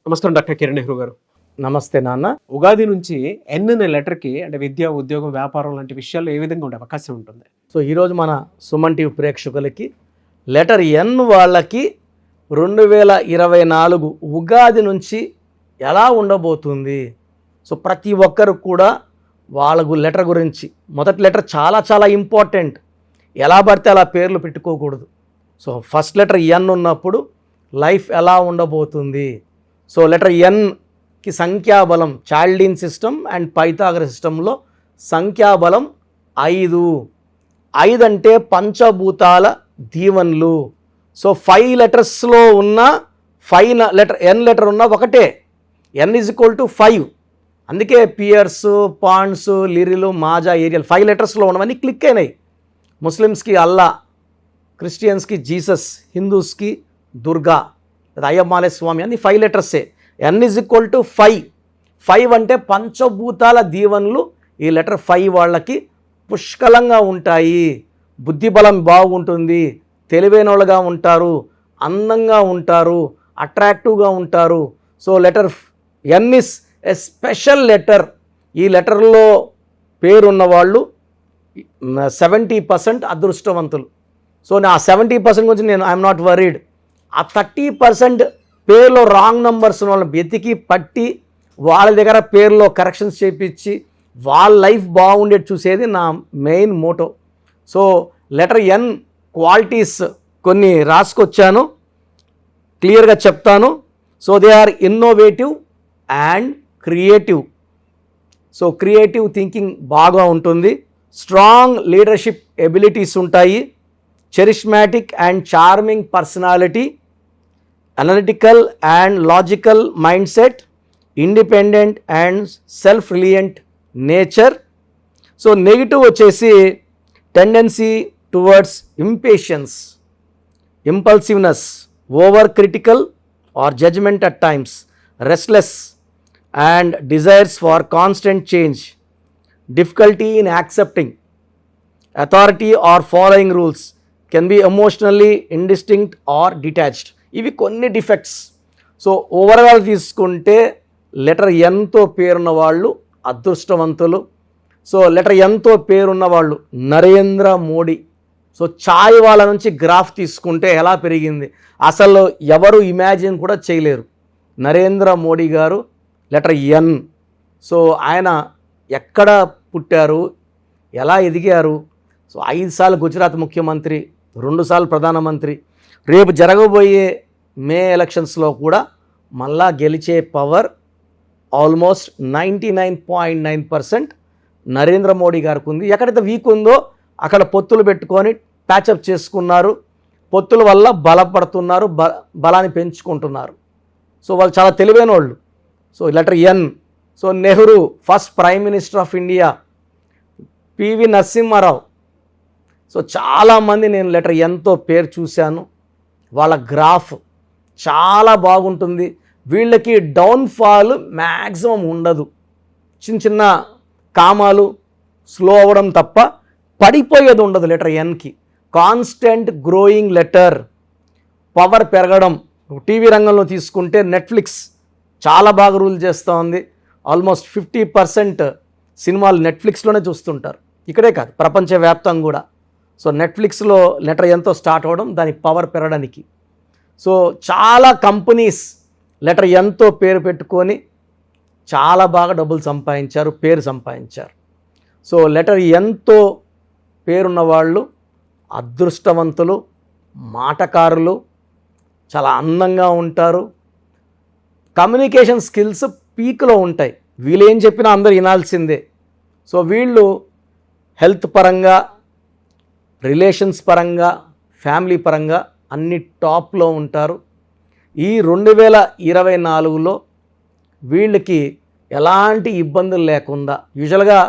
నమస్కారం డాక్టర్ కిరణ్ నెహ్రూ గారు. నమస్తే నాన్న. ఉగాది నుంచి ఎన్ అనే లెటర్కి అంటే విద్య, ఉద్యోగం, వ్యాపారం లాంటి విషయాల్లో ఏ విధంగా ఉండే అవకాశం ఉంటుంది? సో ఈరోజు మన సుమన్ టీవీ ప్రేక్షకులకి లెటర్ ఎన్ వాళ్ళకి 2024 ఉగాది నుంచి ఎలా ఉండబోతుంది, సో ప్రతి ఒక్కరు కూడా వాళ్ళకు లెటర్ గురించి, మొదటి లెటర్ చాలా చాలా ఇంపార్టెంట్. ఎలా పడితే అలా పేర్లు పెట్టుకోకూడదు. సో ఫస్ట్ లెటర్ ఎన్ ఉన్నప్పుడు లైఫ్ ఎలా ఉండబోతుంది. సో లెటర్ ఎన్కి సంఖ్యాబలం చాల్డీన్ సిస్టమ్ అండ్ పైథాగరస్ సిస్టంలో సంఖ్యాబలం 5. 5 అంటే పంచభూతాల దీవెనలు. సో 5 లెటర్స్లో ఉన్న 5 లెటర్ ఎన్ లెటర్ ఉన్న ఒకటే ఎన్ = 5. అందుకే Pears, Ponds, Liril, Maaza, Ariel 5 లెటర్స్లో ఉన్నవన్నీ క్లిక్ అయినాయి. ముస్లిమ్స్కి అల్లా, క్రిస్టియన్స్కి జీసస్, హిందూస్కి దుర్గా, అయ్యమ్మాలే స్వామి అన్ని 5 లెటర్సే. ఎన్ = 5. 5 అంటే పంచభూతాల దీవెనలు ఈ లెటర్ 5 వాళ్ళకి పుష్కలంగా ఉంటాయి. బుద్ధిబలం బాగుంటుంది, తెలివైన వాళ్ళుగా ఉంటారు, అందంగా ఉంటారు, అట్రాక్టివ్గా ఉంటారు. So letter N is a special letter. ఈ లెటర్లో పేరున్న వాళ్ళు 70% అదృష్టవంతులు. సో నా 70% గురించి ఐఎమ్ నాట్ వరీడ్. ఆ 30% పేరులో రాంగ్ నంబర్స్ ఉన్న వాళ్ళని వెతికి పట్టి వాళ్ళ దగ్గర పేరులో కరెక్షన్స్ చేయించి వాళ్ళ లైఫ్ బాగుండేది చూసేది నా main motto. So letter N qualities కొన్ని రాసుకొచ్చాను, క్లియర్గా చెప్తాను. So they are innovative and creative. So creative thinking బాగా ఉంటుంది, స్ట్రాంగ్ లీడర్షిప్ ఎబిలిటీస్ ఉంటాయి, charismatic and charming personality, analytical and logical mindset, independent and self reliant nature. So negative వచ్చేసి tendency towards impatience, impulsiveness, over critical or judgment at times, restless and desires for constant change, difficulty in accepting authority or following rules, can be emotionally indistinct or detached. ఇవి కొన్ని defects. So overall తీసుకుంటే letter ఎన్తో పేరున్న వాళ్ళు అదృష్టవంతులు. So letter ఎన్తో పేరున్న వాళ్ళు Narendra Modi. So ఛాయ్ వాళ్ళ నుంచి గ్రాఫ్ తీసుకుంటే ఎలా పెరిగింది అసలు ఎవరు ఇమాజిన్ కూడా చేయలేరు. నరేంద్ర మోడీ గారు లెటర్ ఎన్. సో ఆయన ఎక్కడ పుట్టారు, ఎలా ఎదిగారు. సో 5 సార్లు గుజరాత్ ముఖ్యమంత్రి, 2 సార్లు ప్రధానమంత్రి, రేపు జరగబోయే మే ఎలక్షన్స్లో కూడా మళ్ళా గెలిచే పవర్ ఆల్మోస్ట్ 99.9% నరేంద్ర మోడీ గారికి ఉంది. ఎక్కడైతే వీక్ ఉందో అక్కడ పొత్తులు పెట్టుకొని ప్యాచప్ చేసుకున్నారు, పొత్తుల వల్ల బలపడుతున్నారు, బలాన్ని పెంచుకుంటున్నారు. సో వాళ్ళు చాలా తెలివైన వాళ్ళు. So letter N. So Nehru first prime minister of India, PV Narasimha Rao. So చాలామంది నేను లెటర్ ఎన్తో పేరు చూశాను, వాళ్ళ గ్రాఫ్ చాలా బాగుంటుంది. వీళ్ళకి డౌన్ఫాల్ మ్యాక్సిమం ఉండదు, చిన్న చిన్న కామాలు స్లో అవ్వడం తప్ప పడిపోయేది ఉండదు లెటర్ ఎన్కి. కాన్స్టెంట్ గ్రోయింగ్ లెటర్, పవర్ పెరగడం. టీవీ రంగంలో తీసుకుంటే నెట్ఫ్లిక్స్ చాలా బాగా రూల్ చేస్తూ ఉంది. ఆల్మోస్ట్ 50% సినిమాలు నెట్ఫ్లిక్స్లోనే చూస్తుంటారు. ఇక్కడే కాదు, ప్రపంచవ్యాప్తంగా కూడా. సో నెట్ఫ్లిక్స్లో లెటర్ ఎంతో స్టార్ట్ అవ్వడం దాని పవర్ పెరగడానికి. సో చాలా కంపెనీస్ లెటర్ ఎంతో పేరు పెట్టుకొని చాలా బాగా డబ్బులు సంపాదించారు, పేరు సంపాదించారు. సో లెటర్ ఎంతో పేరున్న వాళ్ళు అదృష్టవంతులు, మాటకారులు, చాలా అందంగా ఉంటారు, కమ్యూనికేషన్ స్కిల్స్ పీక్లో ఉంటాయి. వీళ్ళు ఏం చెప్పినా అందరూ వినాల్సిందే. సో వీళ్ళు హెల్త్ పరంగా, రిలేషన్స్ పరంగా, ఫ్యామిలీ పరంగా అన్ని టాప్లో ఉంటారు. ఈ 2024లో వీళ్ళకి ఎలాంటి ఇబ్బందులు లేకుండా యూజువల్గా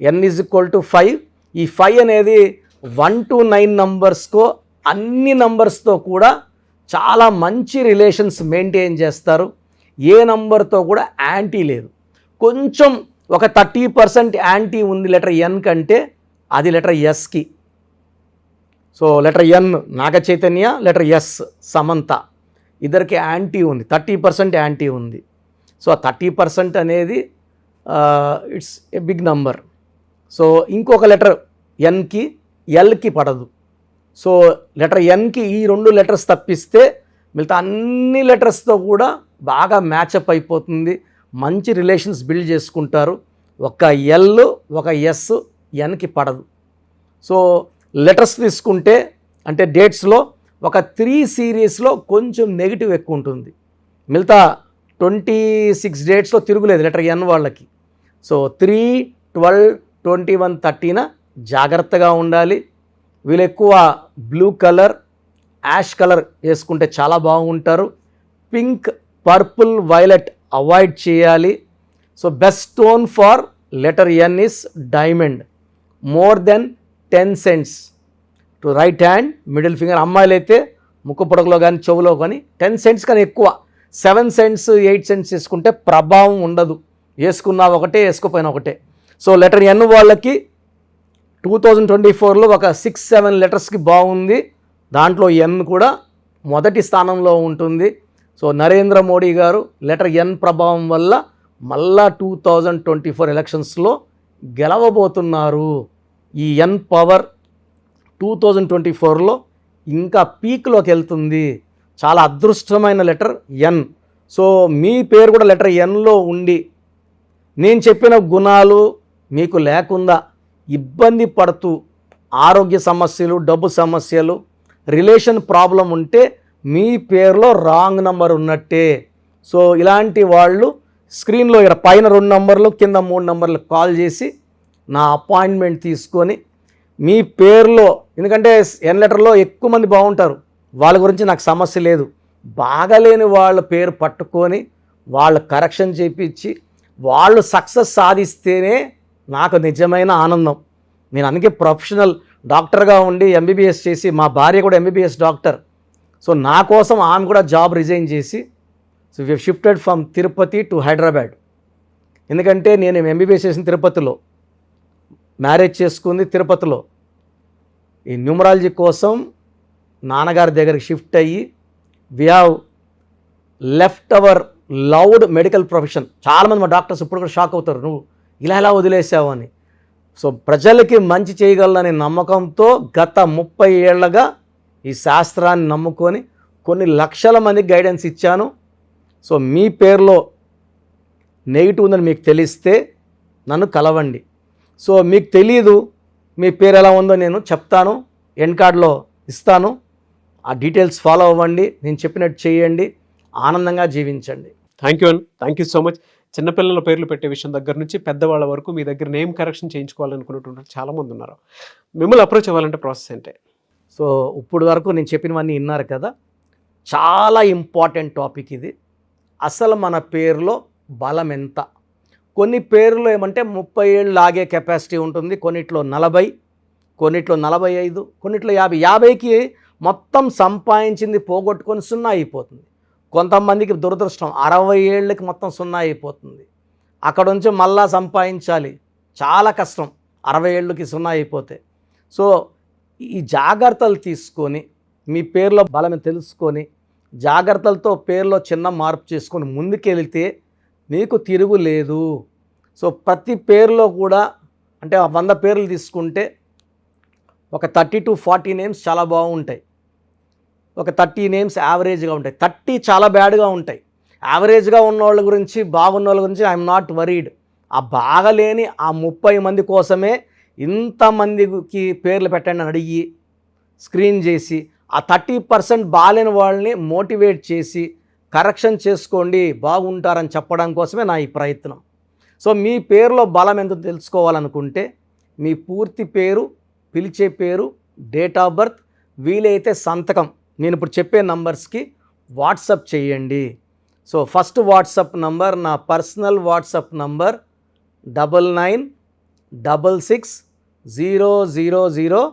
ఎన్ = 5. ఈ 5 అనేది 1 to 9 నంబర్స్కో అన్ని నంబర్స్తో కూడా చాలా మంచి రిలేషన్స్ మెయింటైన్ చేస్తారు. ఏ నంబర్తో కూడా యాంటీ లేదు. కొంచెం ఒక 30% యాంటీ ఉంది లెటర్ ఎన్ కంటే, అది లెటర్ ఎస్కి. సో లెటర్ ఎన్ నాగ చైతన్య, లెటర్ ఎస్ సమంత. ఇద్దరికి యాంటీ ఉంది, 30% యాంటీ ఉంది. సో ఆ 30% అనేది it's a big number. So ఇంకొక లెటర్ ఎన్కి ఎల్కి పడదు. సో లెటర్ ఎన్కి ఈ 2 లెటర్స్ తప్పిస్తే మిగతా అన్ని లెటర్స్తో కూడా బాగా మ్యాచప్ అయిపోతుంది, మంచి రిలేషన్స్ బిల్డ్ చేసుకుంటారు. ఒక ఎల్ ఒక ఎస్ ఎన్కి పడదు. సో లెటర్స్ తీసుకుంటే అంటే డేట్స్లో ఒక 3 సిరీస్లో కొంచెం నెగిటివ్ ఎక్కువ ఉంటుంది, మిగతా 26 డేట్స్లో తిరుగులేదు లెటర్ ఎన్ వాళ్ళకి. సో 3, 12, 21, 13 జాగ్రత్తగా ఉండాలి. వీళ్ళు ఎక్కువ బ్లూ కలర్, యాష్ కలర్ వేసుకుంటే చాలా బాగుంటారు. పింక్, పర్పుల్, వైలెట్ అవాయిడ్ చేయాలి. So best stone for letter N is diamond, more than 10 cents to right hand, middle finger. అమ్మాయిలు అయితే ముక్కు పొడకలో కానీ చెవులో కానీ 10 cents కానీ ఎక్కువ, 7 cents 8 cents వేసుకుంటే ప్రభావం ఉండదు, వేసుకున్నా ఒకటే వేసుకోపోయినా ఒకటే. సో లెటర్ ఎన్ వాళ్ళకి 2024లో ఒక 6-7 లెటర్స్కి బాగుంది, దాంట్లో ఎన్ కూడా మొదటి స్థానంలో ఉంటుంది. సో నరేంద్ర మోడీ గారు లెటర్ ఎన్ ప్రభావం వల్ల మళ్ళా 2024 ఎలక్షన్స్లో గెలవబోతున్నారు. ఈ ఎన్ పవర్ 2024లో ఇంకా పీక్లోకి వెళ్తుంది. చాలా అదృష్టమైన లెటర్ ఎన్. సో మీ పేరు కూడా లెటర్ ఎన్లో ఉండి నేను చెప్పిన గుణాలు మీకు లేకుండా ఇబ్బంది పడుతూ ఆరోగ్య సమస్యలు, డబ్బు సమస్యలు, రిలేషన్ ప్రాబ్లం ఉంటే మీ పేరులో రాంగ్ నంబర్ ఉన్నట్టే. సో ఇలాంటి వాళ్ళు స్క్రీన్లో ఇక్కడ పైన 2 నంబర్లు కింద 3 నంబర్లు కాల్ చేసి నా అపాయింట్మెంట్ తీసుకొని మీ పేరులో, ఎందుకంటే ఎన్ లెటర్లో ఎక్కువ మంది బాగుంటారు, వాళ్ళ గురించి నాకు సమస్య లేదు, బాగాలేని వాళ్ళ పేరు పట్టుకొని వాళ్ళ కరెక్షన్ చేయించి వాళ్ళు సక్సెస్ సాధిస్తేనే నాకు నిజమైన ఆనందం. నేను అందుకే ప్రొఫెషనల్ డాక్టర్గా ఉండి ఎంబీబీఎస్ చేసి, మా భార్య కూడా ఎంబీబీఎస్ డాక్టర్. సో నా కోసం ఆమె కూడా జాబ్ రిజైన్ చేసి so we shifted from Tirupati to Hyderabad. ఎందుకంటే నేను ఎంబీబీఎస్ చేసిన తిరుపతిలో, మ్యారేజ్ చేసుకుంది తిరుపతిలో. ఈ న్యూమరాలజీ కోసం నాన్నగారి దగ్గరికి షిఫ్ట్ అయ్యి we have left our loud medical profession. చాలామంది మా డాక్టర్స్ ఇప్పుడు కూడా షాక్ అవుతారు, నువ్వు ఇలా ఎలా వదిలేసావు అని. సో ప్రజలకి మంచి చేయగలననే నమ్మకంతో గత 30 ఏళ్లుగా ఈ శాస్త్రాన్ని నమ్ముకొని కొన్ని లక్షల మందికి గైడెన్స్ ఇచ్చాను. సో మీ పేరులో నెగిటివ్ ఉందని మీకు తెలిస్తే నన్ను కలవండి. సో మీకు తెలీదు మీ పేరు ఎలా ఉందో నేను చెప్తాను, ఎండ్ కార్డ్లో ఇస్తాను, ఆ డీటెయిల్స్ ఫాలో అవ్వండి, నేను చెప్పినట్టు చేయండి, ఆనందంగా జీవించండి. Thank you so much. చిన్నపిల్లల పేర్లు పెట్టే విషయం దగ్గర నుంచి పెద్దవాళ్ళ వరకు మీ దగ్గర నేమ్ కరెక్షన్ చేయించుకోవాలనుకున్నటువంటి చాలామంది ఉన్నారు. మిమ్మల్ని అప్రోచ్ అవ్వాలంటే ప్రాసెస్ ఏంటి? సో ఇప్పుడు వరకు నేను చెప్పినవన్నీ విన్నారు కదా, చాలా ఇంపార్టెంట్ టాపిక్ ఇది. అసలు మన పేరులో బలం ఎంత? కొన్ని పేర్లు ఏమంటే 30 ఏళ్ళు లాగే కెపాసిటీ ఉంటుంది, కొన్నిట్లో 40, కొన్నిట్లో 45, కొన్నిట్లో 50. 50కి మొత్తం సంపాదించింది పోగొట్టుకొని 0 అయిపోతుంది. కొంతమందికి దురదృష్టం 60 ఏళ్ళకి మొత్తం 0 అయిపోతుంది. అక్కడ నుంచి మళ్ళా సంపాదించాలి, చాలా కష్టం 60 ఏళ్ళకి 0 అయిపోతే. సో ఈ జాగ్రత్తలు తీసుకొని మీ పేరులో బలం తెలుసుకొని జాగ్రత్తలతో పేరులో చిన్న మార్పు చేసుకొని ముందుకెళ్తే మీకు తిరుగులేదు. సో ప్రతి పేరులో కూడా అంటే 100 పేర్లు తీసుకుంటే ఒక 30 to 40 నేమ్స్ చాలా బాగుంటాయి, ఒక 30 నేమ్స్ యావరేజ్గా ఉంటాయి, 30 చాలా బ్యాడ్గా ఉంటాయి. యావరేజ్గా ఉన్న వాళ్ళ గురించి, బాగున్న వాళ్ళ గురించి ఐఎమ్ నాట్ వరీడ్. ఆ బాగలేని ఆ 30 మంది కోసమే ఇంతమందికి పేర్లు పెట్టండి అని అడిగి స్క్రీన్ చేసి ఆ 30% బాగాలేని వాళ్ళని మోటివేట్ చేసి కరెక్షన్ చేసుకోండి, బాగుంటారని చెప్పడం కోసమే నా ఈ ప్రయత్నం. సో మీ పేరులో బలం ఎంత తెలుసుకోవాలనుకుంటే మీ పూర్తి పేరు, పిలిచే పేరు, డేట్ ఆఫ్ బర్త్, వీలైతే సంతకం నేను ఇప్పుడు చెప్పే నంబర్స్కి వాట్సప్ చేయండి. సో ఫస్ట్ వాట్సప్ నంబర్ నా పర్సనల్ వాట్సప్ నంబర్ 9966000317.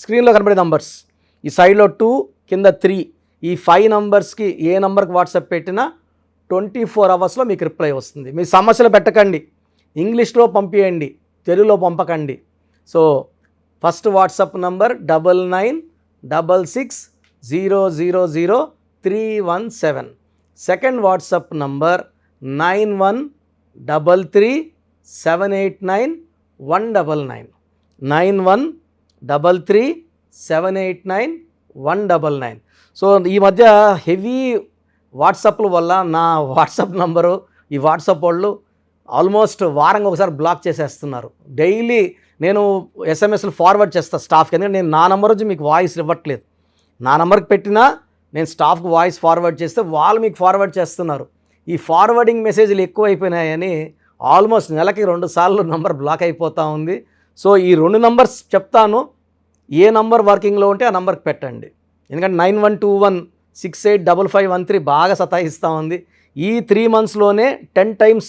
స్క్రీన్లో కనబడే నంబర్స్, ఈ సైడ్లో 2 కింద 3, ఈ 5 నంబర్స్కి ఏ నంబర్కి వాట్సాప్ పెట్టినా 24 అవర్స్లో మీకు రిప్లై వస్తుంది. మీ సమస్యలు పెట్టకండి, ఇంగ్లీష్లో పంపించండి, తెలుగులో పంపకండి. So first WhatsApp number 9966000317. 317. Second WhatsApp number 9133789199. 9133789199. So ఈ మధ్య హెవీ వాట్సాప్ల వల్ల నా వాట్సాప్ నంబరు ఈ వాట్సాప్ వాళ్ళు ఆల్మోస్ట్ వారంగా ఒకసారి బ్లాక్ చేసేస్తున్నారు. డైలీ నేను ఎస్ఎంఎస్లు ఫార్వర్డ్ చేస్తాను స్టాఫ్కి, ఎందుకంటే నేను నా నెంబర్ వచ్చి మీకు వాయిస్ ఇవ్వట్లేదు. నా నెంబర్కి పెట్టినా నేను స్టాఫ్కి వాయిస్ ఫార్వర్డ్ చేస్తే వాళ్ళు మీకు ఫార్వర్డ్ చేస్తున్నారు. ఈ ఫార్వర్డింగ్ మెసేజ్లు ఎక్కువైపోయినాయని ఆల్మోస్ట్ నెలకి 2 సార్లు నంబర్ బ్లాక్ అయిపోతూ ఉంది. సో ఈ 2 నంబర్స్ చెప్తాను, ఏ నంబర్ వర్కింగ్లో ఉంటే ఆ నంబర్కి పెట్టండి. ఎందుకంటే 9121685513 బాగా సతాయిస్తూ ఉంది. ఈ 3 monthsలోనే 10 times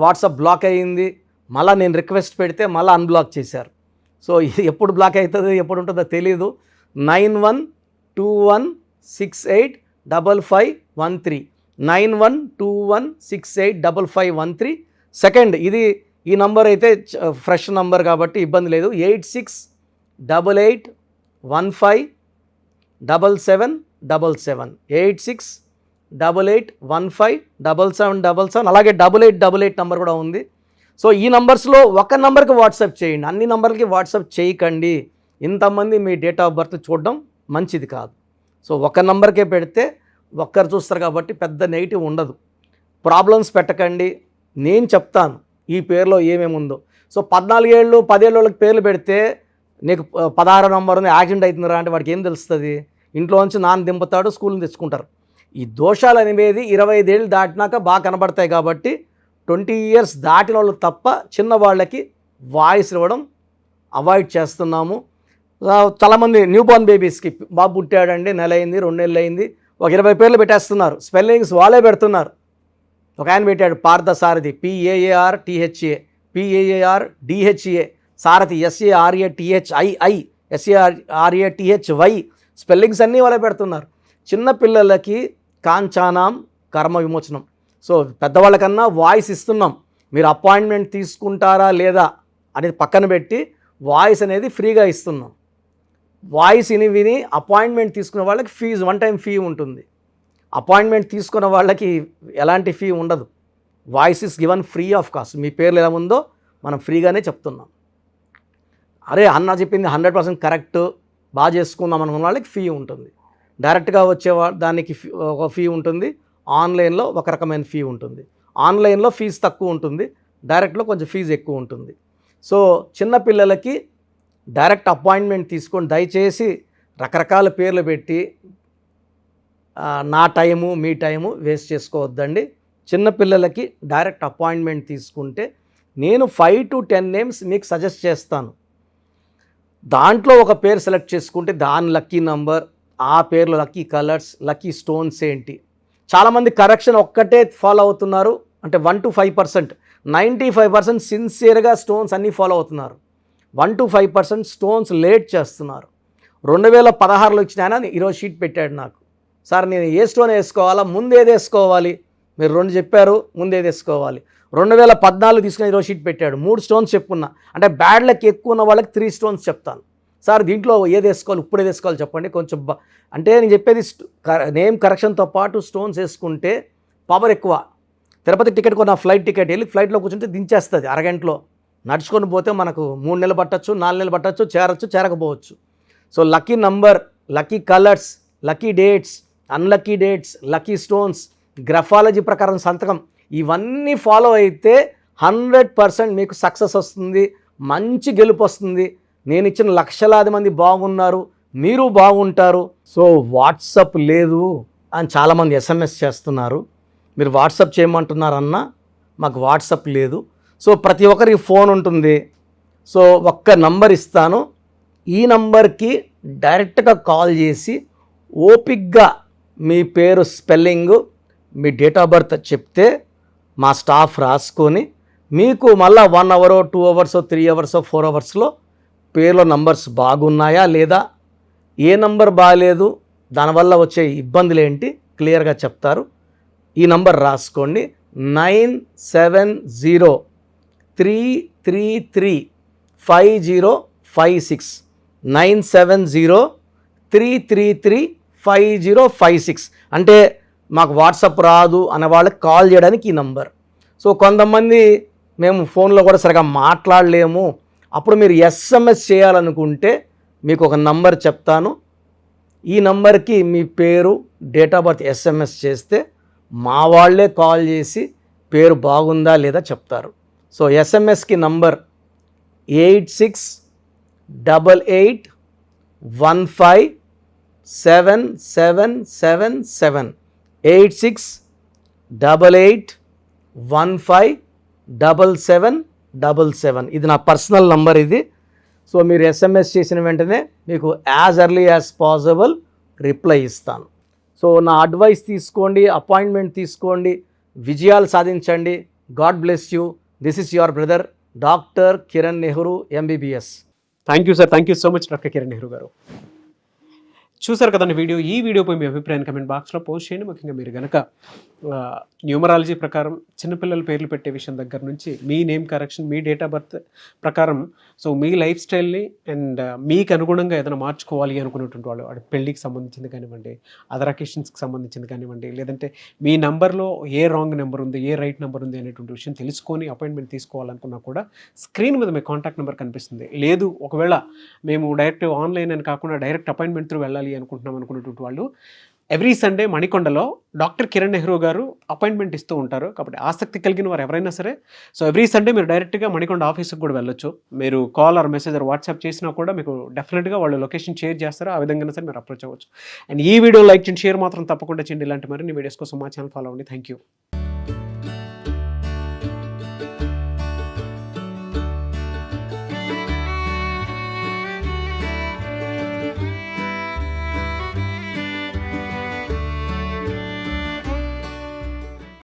వాట్సాప్ బ్లాక్ అయ్యింది. మళ్ళీ నేను రిక్వెస్ట్ పెడితే మళ్ళీ అన్బ్లాక్ చేశారు. సో ఇది ఎప్పుడు బ్లాక్ అవుతుందో ఎప్పుడు ఉంటుందో తెలీదు. 9121685513 9121685513. సెకండ్ ఇది ఈ నంబర్ అయితే ఫ్రెష్ నంబర్ కాబట్టి ఇబ్బంది లేదు. 8688157777 8688157777. అలాగే 8888 నంబర్ కూడా ఉంది. సో ఈ నంబర్స్లో ఒక నంబర్కి వాట్సాప్ చేయండి, అన్ని నంబర్లకి వాట్సాప్ చేయకండి. ఇంతమంది మీ డేట్ ఆఫ్ బర్త్ చూడడం మంచిది కాదు. సో ఒక నంబర్కే పెడితే ఒక్కరు చూస్తారు కాబట్టి పెద్ద నెగిటివ్ ఉండదు. ప్రాబ్లమ్స్ పెట్టకండి, నేను చెప్తాను ఈ పేరులో ఏమేమి ఉందో. సో 14 ఏళ్ళు 10 ఏళ్ళ వాళ్ళకి పేర్లు పెడితే నీకు 16 నంబర్ ఉంది యాక్సిడెంట్ అవుతుందిరా అంటే వాడికి ఏం తెలుస్తుంది? ఇంట్లో నుంచి నాన్న దింపుతాడు, స్కూల్ని తెచ్చుకుంటారు. ఈ దోషాలు అనేవి 25 ఏళ్ళు దాటినాక బాగా కనబడతాయి కాబట్టి 20 years దాటిన వాళ్ళు తప్ప చిన్నవాళ్ళకి వాయిస్ ఇవ్వడం అవాయిడ్ చేస్తున్నాము. చాలామంది న్యూ బోర్న్ బేబీస్కి బాబు పుట్టాడండి, నెల అయింది 2 నెలలు అయింది, ఒక 20 పేర్లు పెట్టేస్తున్నారు. స్పెల్లింగ్స్ వాళ్ళే పెడుతున్నారు. ఒక ఆయన పెట్టాడు పార్థసారథి PAARTHA PAARDHA, సారథి SARATHII SARATHY, స్పెల్లింగ్స్ అన్నీ వాళ్ళే పెడుతున్నారు. చిన్నపిల్లలకి కాంచానాం కర్మ విమోచనం. సో పెద్దవాళ్ళకన్నా వాయిస్ ఇస్తున్నాం. మీరు అపాయింట్మెంట్ తీసుకుంటారా లేదా అనేది పక్కన పెట్టి వాయిస్ అనేది ఫ్రీగా ఇస్తున్నాం. వాయిస్ విని అపాయింట్మెంట్ తీసుకున్న వాళ్ళకి ఫీజు 1 time ఫీ ఉంటుంది. అపాయింట్మెంట్ తీసుకున్న వాళ్ళకి ఎలాంటి ఫీ ఉండదు. Voice is given free of cost. మీ పేర్లు ఎలా ఉందో మనం ఫ్రీగానే చెప్తున్నాం. అరే అన్న చెప్పింది 100% కరెక్ట్, బాగా చేసుకుందాం అనుకున్న వాళ్ళకి ఫీ ఉంటుంది. డైరెక్ట్గా వచ్చే దానికి ఒక ఫీ ఉంటుంది, ఆన్లైన్లో ఒక రకమైన ఫీ ఉంటుంది. ఆన్లైన్లో ఫీజు తక్కువ ఉంటుంది, డైరెక్ట్లో కొంచెం ఫీజు ఎక్కువ ఉంటుంది. సో చిన్నపిల్లలకి డైరెక్ట్ అపాయింట్మెంట్ తీసుకొని దయచేసి రకరకాల పేర్లు పెట్టి నా టైము మీ టైము వేస్ట్ చేసుకోవద్దండి. చిన్నపిల్లలకి డైరెక్ట్ అపాయింట్మెంట్ తీసుకుంటే నేను 5 to 10 names మీకు సజెస్ట్ చేస్తాను. దాంట్లో ఒక పేరు సెలెక్ట్ చేసుకుంటే దాని లక్కీ నంబర్, ఆ పేర్లో లక్కీ కలర్స్, లక్కీ స్టోన్స్ ఏంటి. చాలామంది కరెక్షన్ ఒక్కటే ఫాలో అవుతున్నారు, అంటే 1 to 5%. 95% సిన్సియర్గా స్టోన్స్ అన్నీ ఫాలో అవుతున్నారు. 1 to 5% స్టోన్స్ లేట్ చేస్తున్నారు. 2016లో ఇచ్చిన ఆయన ఈరోజు షీట్ పెట్టాడు నాకు, సార్ నేను ఏ స్టోన్ వేసుకోవాలా, ముందు ఏది వేసుకోవాలి, మీరు 2 చెప్పారు, ముందు ఏది వేసుకోవాలి. 2014 తీసుకుని ఈరోజు షీట్ పెట్టాడు, 3 స్టోన్స్ చెప్పుకున్నా. అంటే బ్యాడ్ లక్ ఎక్కువ ఉన్న వాళ్ళకి 3 స్టోన్స్ చెప్తాను. సార్ దీంట్లో ఏది వేసుకోవాలి, ఇప్పుడు ఏది వేసుకోవాలి చెప్పండి. కొంచెం అంటే నేను చెప్పేది నేమ్ కరెక్షన్తో పాటు స్టోన్స్ వేసుకుంటే పవర్ ఎక్కువ. తిరుపతి టికెట్ కొన్న ఫ్లైట్ టికెట్ వెళ్ళి ఫ్లైట్లో కూర్చుంటే దించేస్తుంది అరగంటలో. నడుచుకొని పోతే మనకు 3 నెలలు పట్టచ్చు, 4 నెలలు పట్టచ్చు, చేరచ్చు, చేరకపోవచ్చు. So lucky number, lucky colours, lucky dates, unlucky dates, lucky stones, graphology ప్రకారం సంతకం, ఇవన్నీ ఫాలో అయితే 100% మీకు సక్సెస్ వస్తుంది, మంచి గెలుపు వస్తుంది. నేను ఇచ్చిన లక్షలాది మంది బాగున్నారు, మీరు బాగుంటారు. సో వాట్సాప్ లేదు అని చాలామంది SMS చేస్తున్నారు. మీరు వాట్సాప్ చేయమంటున్నారన్నా, మాకు వాట్సాప్ లేదు. సో ప్రతి ఒక్కరికి ఫోన్ ఉంటుంది. సో ఒక్క నంబర్ ఇస్తాను, ఈ నంబర్కి డైరెక్ట్గా కాల్ చేసి ఓపిక్గా మీ పేరు spelling, me date of birth చెప్తే మా స్టాఫ్ రాసుకొని మీకు మళ్ళీ 1 hour 2 hours 3 hours 4 hoursలో పేర్లో నంబర్స్ బాగున్నాయా లేదా, ఏ నంబర్ బాగాలేదు, దానివల్ల వచ్చే ఇబ్బందులు ఏంటి క్లియర్గా చెప్తారు. ఈ నంబర్ రాసుకోండి, 9703335056 970333 5056 అంటే మాకు వాట్సాప్ రాదు అనే వాళ్ళకి కాల్ చేయడానికి ఈ నంబర్. సో కొంతమంది మేము ఫోన్లో కూడా సరిగా మాట్లాడలేము, అప్పుడు మీరు ఎస్ఎంఎస్ చేయాలనుకుంటే మీకు ఒక నంబర్ చెప్తాను. ఈ నంబర్కి మీ పేరు, డేట్ ఆఫ్ బర్త్ ఎస్ఎంఎస్ చేస్తే మా వాళ్ళే కాల్ చేసి పేరు బాగుందా లేదా చెప్తారు. సో ఎస్ఎంఎస్కి నంబర్ 8688157777 8688157777. ఇది నా పర్సనల్ నంబర్ ఇది. సో మీరు ఎస్ఎంఎస్ చేసిన వెంటనే మీకు as early as possible reply ఇస్తాను. సో నా అడ్వైస్ తీసుకోండి, అపాయింట్మెంట్ తీసుకోండి, విజయాలు సాధించండి. God bless you. This is your brother doctor Kiran Nehru MBBS. Thank you sir, thank you so much doctor Kiran Nehru garu. చూసారు కదండి వీడియో. ఈ వీడియోపై మీ అభిప్రాయాన్ని కమెంట్ బాక్స్లో పోస్ట్ చేయండి. ముఖ్యంగా మీరు కనుక న్యూమరాలజీ ప్రకారం చిన్నపిల్లల పేర్లు పెట్టే విషయం దగ్గర నుంచి మీ నేమ్ కరెక్షన్, మీ డేట్ ఆఫ్ బర్త్ ప్రకారం సో మీ లైఫ్ స్టైల్ని అండ్ మీకు అనుగుణంగా ఏదైనా మార్చుకోవాలి అనుకునేటువంటి వాళ్ళు, వాడి పెళ్ళికి సంబంధించింది కానివ్వండి, అదర్ అకేషన్స్కి సంబంధించింది కానివ్వండి, లేదంటే మీ నంబర్లో ఏ రాంగ్ నెంబర్ ఉంది, ఏ రైట్ నెంబర్ ఉంది అనేటువంటి విషయం తెలుసుకొని అపాయింట్మెంట్ తీసుకోవాలనుకున్నా కూడా స్క్రీన్ మీద మీ కాంటాక్ట్ నెంబర్ కనిపిస్తుంది. లేదు ఒకవేళ మేము డైరెక్ట్ ఆన్లైన్ అని కాకుండా డైరెక్ట్ అపాయింట్మెంట్ త్రూ వెళ్ళాలి అనుకుంటున్నాం అనుకునేటువంటి వాళ్ళు ఎవ్రీ సండే మణికొండలో డాక్టర్ కిరణ్ నెహ్రూ గారు అపాయింట్మెంట్ ఇస్తూ ఉంటారు. కాబట్టి ఆసక్తి కలిగిన వారు ఎవరైనా సరే సో ఎవ్రీ సండే మీరు డైరెక్ట్గా మణికొండ ఆఫీస్కి కూడా వెళ్ళొచ్చు. మీరు call or message or WhatsApp చేసినా కూడా మీకు డెఫినెట్గా వాళ్ళు లొకేషన్ షేర్ చేస్తారు. ఆ విధంగా సరే మీరు అప్రోచ్ అవ్వచ్చు. అండ్ ఈ వీడియో లైక్ చేయండి, షేర్ మాత్రం తప్పకుండా చేయండి. ఇలాంటి మరిన్ని వీడియోస్ కోసం మా ఛానల్ ఫాలో అవ్వండి. Thank you.